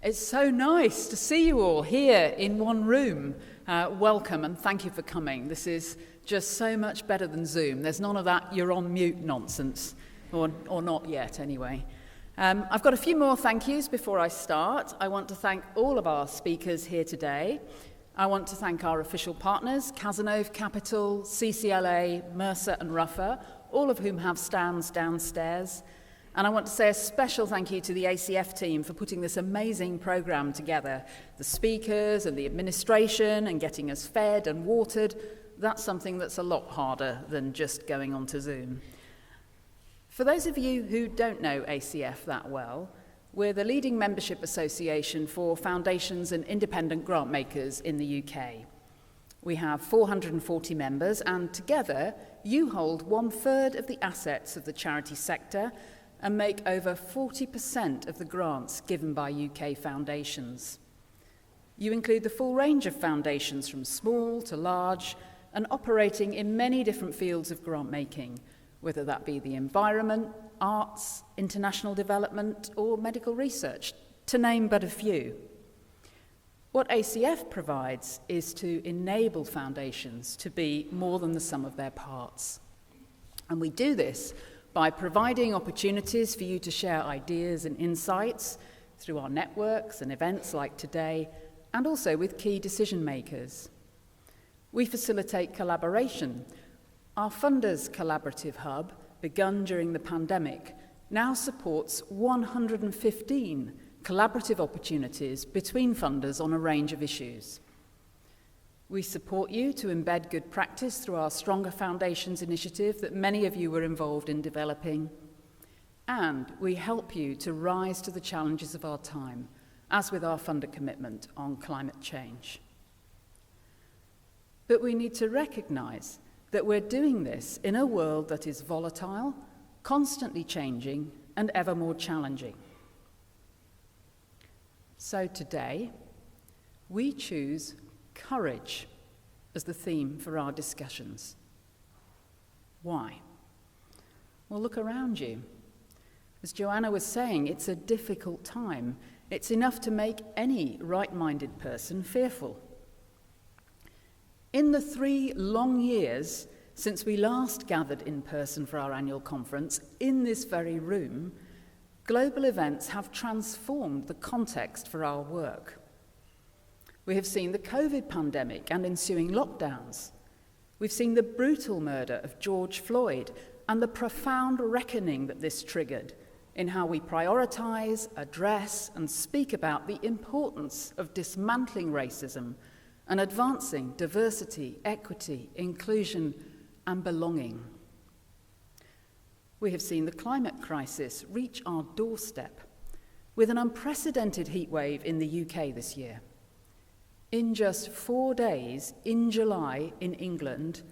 It's so nice to see you all here in one room. Welcome and thank you for coming. This is just so much better than Zoom. There's none of that you're on mute nonsense, or not yet anyway. I've got a few more thank yous before I start. I want to thank all of our speakers here today. I want to thank our official partners, Cazenove Capital, CCLA, Mercer and Ruffer, all of whom have stands downstairs. And I want to say a special thank you to the ACF team for putting this amazing programme together. The speakers and the administration and getting us fed and watered, that's something that's a lot harder than just going onto Zoom. For those of you who don't know ACF that well, we're the leading membership association for foundations and independent grant makers in the UK. We have 440 members, and together you hold 1/3 of the assets of the charity sector and make over 40% of the grants given by UK foundations. You include the full range of foundations from small to large and operating in many different fields of grant making, whether that be the environment, arts, international development or medical research, to name but a few. What ACF provides is to enable foundations to be more than the sum of their parts. And we do this by providing opportunities for you to share ideas and insights through our networks and events like today, and also with key decision makers. We facilitate collaboration. Our Funders Collaborative Hub, begun during the pandemic, now supports 115 collaborative opportunities between funders on a range of issues. We support you to embed good practice through our Stronger Foundations initiative that many of you were involved in developing. And we help you to rise to the challenges of our time, as with our funder commitment on climate change. But we need to recognise that we're doing this in a world that is volatile, constantly changing, and ever more challenging. So today, we choose courage as the theme for our discussions. Why? Well, look around you. As Joanna was saying, it's a difficult time. It's enough to make any right-minded person fearful. In the 3 long years since we last gathered in person for our annual conference in this very room, global events have transformed the context for our work. We have seen the COVID pandemic and ensuing lockdowns. We've seen the brutal murder of George Floyd and the profound reckoning that this triggered in how we prioritise, address, and speak about the importance of dismantling racism and advancing diversity, equity, inclusion, and belonging. We have seen the climate crisis reach our doorstep with an unprecedented heatwave in the UK this year. In just 4 days, in July, in England,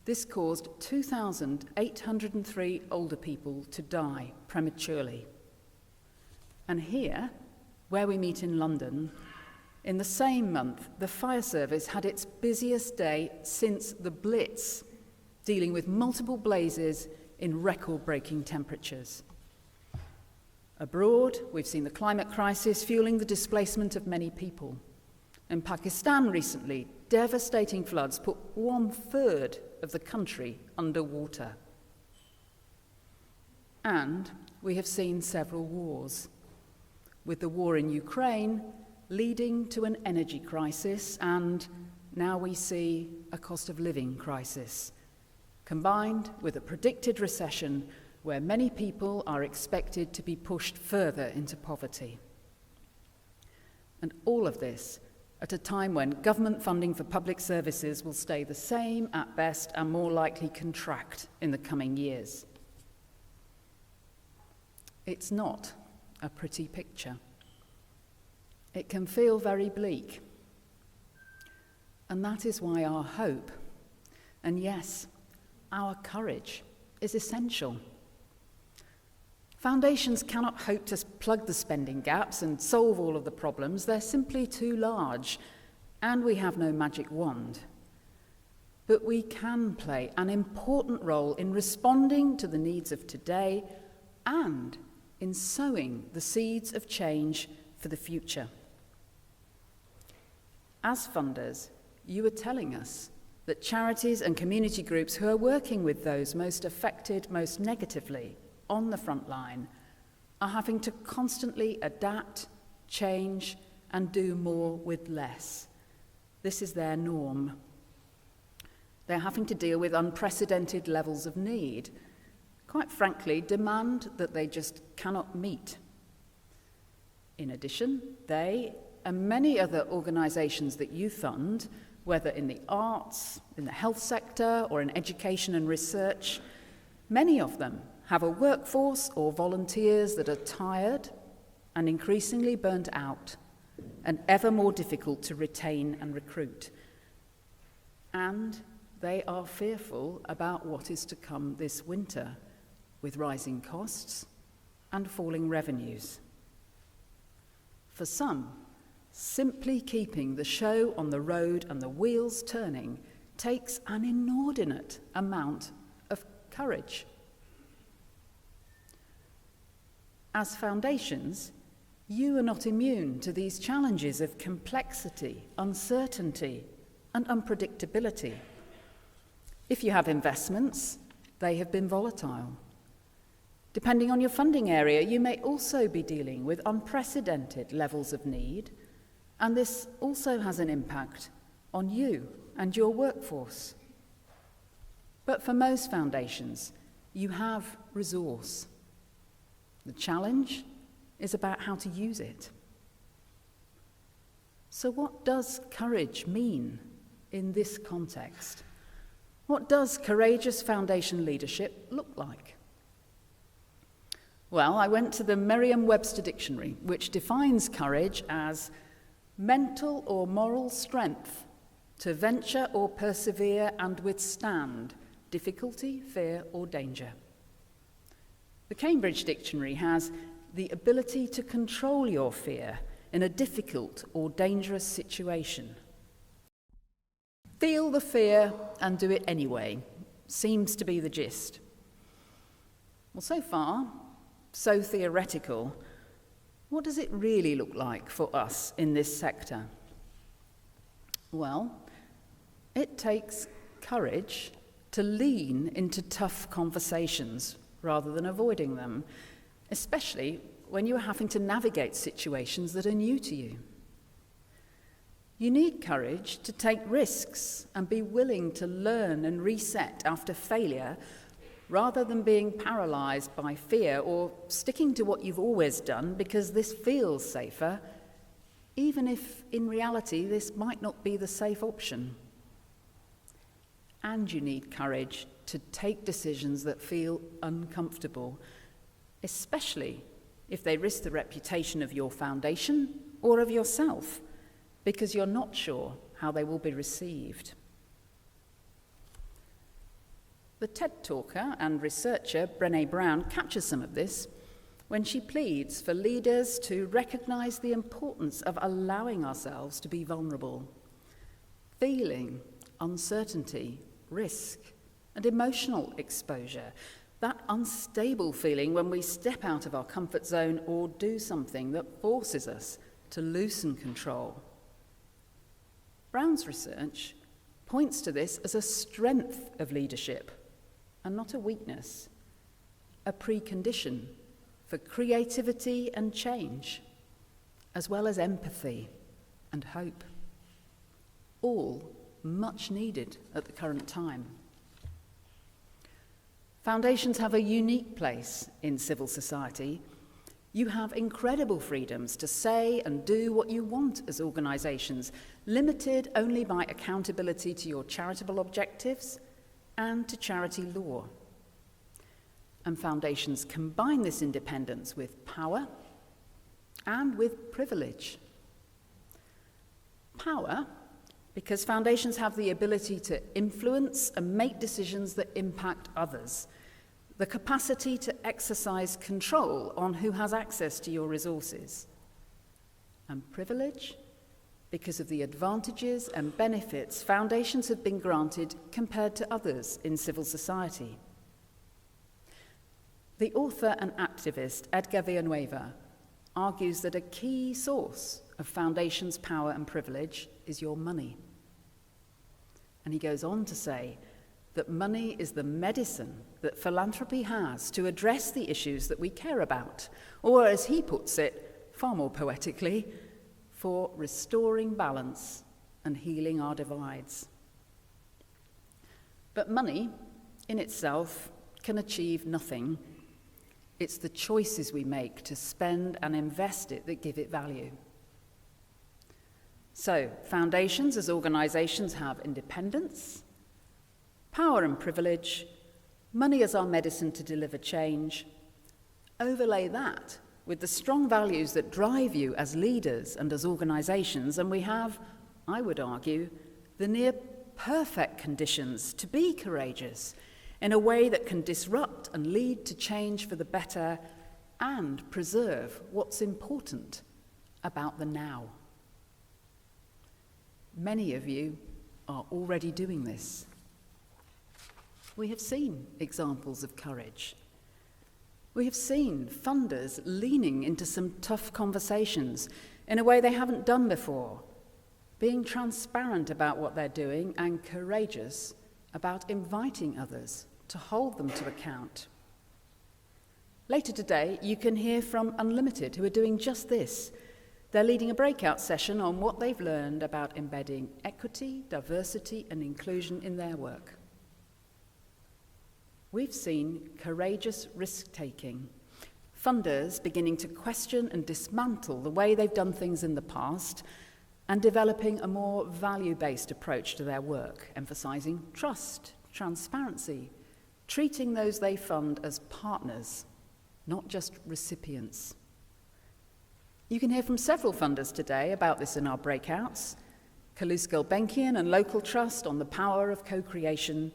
this caused 2,803 older people to die prematurely. And here, where we meet in London, in the same month, the fire service had its busiest day since the Blitz, dealing with multiple blazes in record-breaking temperatures. Abroad, we've seen the climate crisis fueling the displacement of many people. In Pakistan recently, devastating floods put 1/3 of the country underwater. And we have seen several wars, with the war in Ukraine leading to an energy crisis, and now we see a cost of living crisis, combined with a predicted recession where many people are expected to be pushed further into poverty. And all of this at a time when government funding for public services will stay the same at best and more likely contract in the coming years. It's not a pretty picture. It can feel very bleak. And that is why our hope, and yes, our courage, is essential. Foundations cannot hope to plug the spending gaps and solve all of the problems. They're simply too large, and we have no magic wand. But we can play an important role in responding to the needs of today and in sowing the seeds of change for the future. As funders, you are telling us that charities and community groups who are working with those most affected most negatively on the front line are having to constantly adapt, change, and do more with less. This is their norm. They're having to deal with unprecedented levels of need, quite frankly, demand that they just cannot meet. In addition, they and many other organisations that you fund, whether in the arts, in the health sector, or in education and research, many of them have a workforce or volunteers that are tired and increasingly burnt out and ever more difficult to retain and recruit. And they are fearful about what is to come this winter, with rising costs and falling revenues. For some, simply keeping the show on the road and the wheels turning takes an inordinate amount of courage. As foundations, you are not immune to these challenges of complexity, uncertainty, and unpredictability. If you have investments, they have been volatile. Depending on your funding area, you may also be dealing with unprecedented levels of need, and this also has an impact on you and your workforce. But for most foundations, you have resource. The challenge is about how to use it. So what does courage mean in this context? What does courageous foundation leadership look like? Well, I went to the Merriam-Webster dictionary, which defines courage as mental or moral strength to venture or persevere and withstand difficulty, fear, or danger. The Cambridge Dictionary has the ability to control your fear in a difficult or dangerous situation. Feel the fear and do it anyway, seems to be the gist. Well, so far, so theoretical. What does it really look like for us in this sector? Well, it takes courage to lean into tough conversations rather than avoiding them, especially when you are having to navigate situations that are new to you. You need courage to take risks and be willing to learn and reset after failure rather than being paralysed by fear or sticking to what you've always done because this feels safer, even if in reality this might not be the safe option. And you need courage to take decisions that feel uncomfortable, especially if they risk the reputation of your foundation or of yourself, because you're not sure how they will be received. The TED talker and researcher Brené Brown captures some of this when she pleads for leaders to recognise the importance of allowing ourselves to be vulnerable, feeling uncertainty, risk, and emotional exposure, that unstable feeling when we step out of our comfort zone or do something that forces us to loosen control. Brown's research points to this as a strength of leadership and not a weakness, a precondition for creativity and change, as well as empathy and hope, all much needed at the current time. Foundations have a unique place in civil society. You have incredible freedoms to say and do what you want as organisations, limited only by accountability to your charitable objectives and to charity law. And foundations combine this independence with power and with privilege. Power, because foundations have the ability to influence and make decisions that impact others, the capacity to exercise control on who has access to your resources. And privilege, because of the advantages and benefits foundations have been granted compared to others in civil society. The author and activist Edgar Villanueva argues that a key source of Foundation's power and privilege is your money. And he goes on to say that money is the medicine that philanthropy has to address the issues that we care about, or as he puts it, far more poetically, for restoring balance and healing our divides. But money, in itself, can achieve nothing. It's the choices we make to spend and invest it that give it value. So, foundations as organisations have independence, power and privilege, money as our medicine to deliver change. Overlay that with the strong values that drive you as leaders and as organisations, and we have, I would argue, the near perfect conditions to be courageous in a way that can disrupt and lead to change for the better and preserve what's important about the now. Many of you are already doing this. We have seen examples of courage. We have seen funders leaning into some tough conversations in a way they haven't done before, being transparent about what they're doing and courageous about inviting others to hold them to account. Later today, you can hear from Unlimited, who are doing just this. They're leading a breakout session on what they've learned about embedding equity, diversity, and inclusion in their work. We've seen courageous risk-taking, funders beginning to question and dismantle the way they've done things in the past and developing a more value-based approach to their work, emphasising trust, transparency, treating those they fund as partners, not just recipients. You can hear from several funders today about this in our breakouts. Kalus Gulbenkian and Local Trust on the power of co-creation,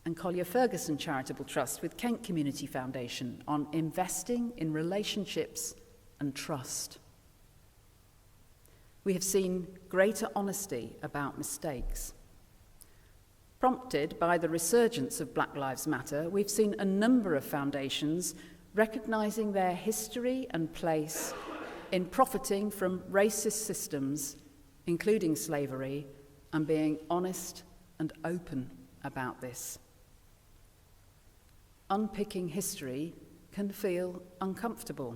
and Collier Ferguson Charitable Trust with Kent Community Foundation on investing in relationships and trust. We have seen greater honesty about mistakes. Prompted by the resurgence of Black Lives Matter, we've seen a number of foundations recognising their history and place in profiting from racist systems, including slavery, and being honest and open about this. Unpicking history can feel uncomfortable.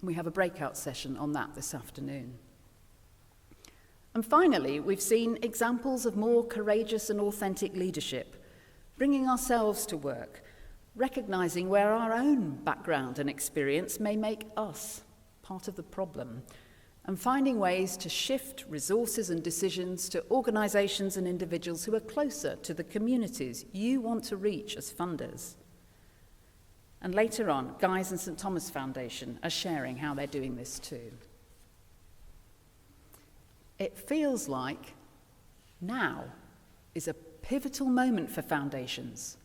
We have a breakout session on that this afternoon. And finally, we've seen examples of more courageous and authentic leadership, bringing ourselves to work, recognising where our own background and experience may make us part of the problem, and finding ways to shift resources and decisions to organisations and individuals who are closer to the communities you want to reach as funders. And later on, Guy's and St Thomas Foundation are sharing how they're doing this too. It feels like now is a pivotal moment for foundations,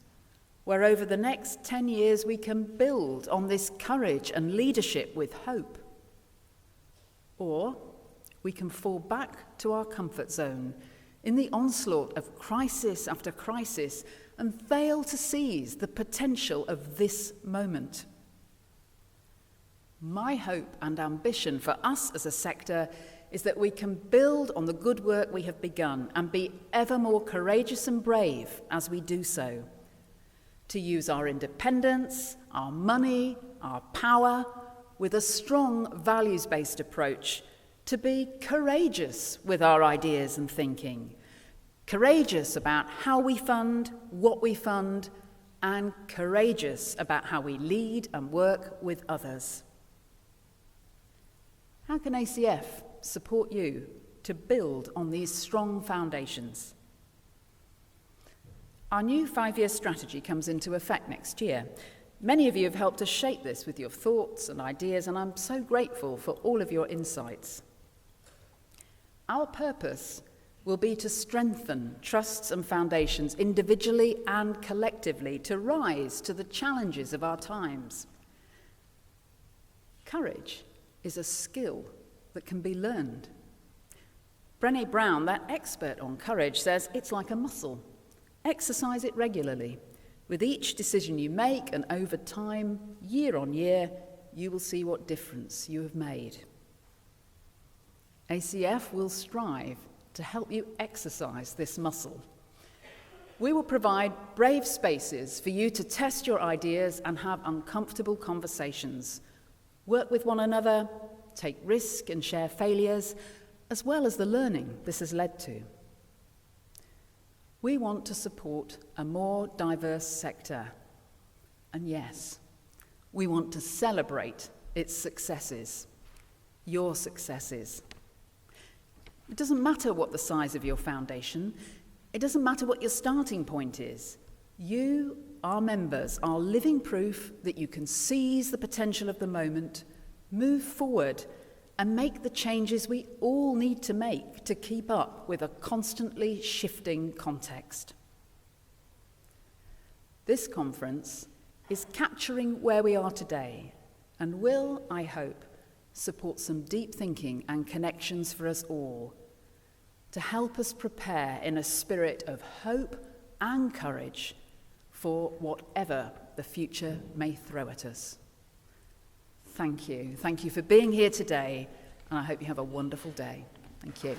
where over the next 10 years we can build on this courage and leadership with hope. Or we can fall back to our comfort zone in the onslaught of crisis after crisis and fail to seize the potential of this moment. My hope and ambition for us as a sector is that we can build on the good work we have begun and be ever more courageous and brave as we do so, to use our independence, our money, our power, with a strong values-based approach, to be courageous with our ideas and thinking, courageous about how we fund, what we fund, and courageous about how we lead and work with others. How can ACF support you to build on these strong foundations? Our new 5-year strategy comes into effect next year. Many of you have helped us shape this with your thoughts and ideas, and I'm so grateful for all of your insights. Our purpose will be to strengthen trusts and foundations individually and collectively to rise to the challenges of our times. Courage is a skill that can be learned. Brené Brown, that expert on courage, says it's like a muscle. Exercise it regularly. With each decision you make and over time, year on year, you will see what difference you have made. ACF will strive to help you exercise this muscle. We will provide brave spaces for you to test your ideas and have uncomfortable conversations, work with one another, take risk and share failures, as well as the learning this has led to. We want to support a more diverse sector. And yes, we want to celebrate its successes, your successes. It doesn't matter what the size of your foundation. It doesn't matter what your starting point is. You, our members, are living proof that you can seize the potential of the moment, move forward, and make the changes we all need to make to keep up with a constantly shifting context. This conference is capturing where we are today and will, I hope, support some deep thinking and connections for us all to help us prepare in a spirit of hope and courage for whatever the future may throw at us. Thank you. Thank you for being here today, and I hope you have a wonderful day. Thank you.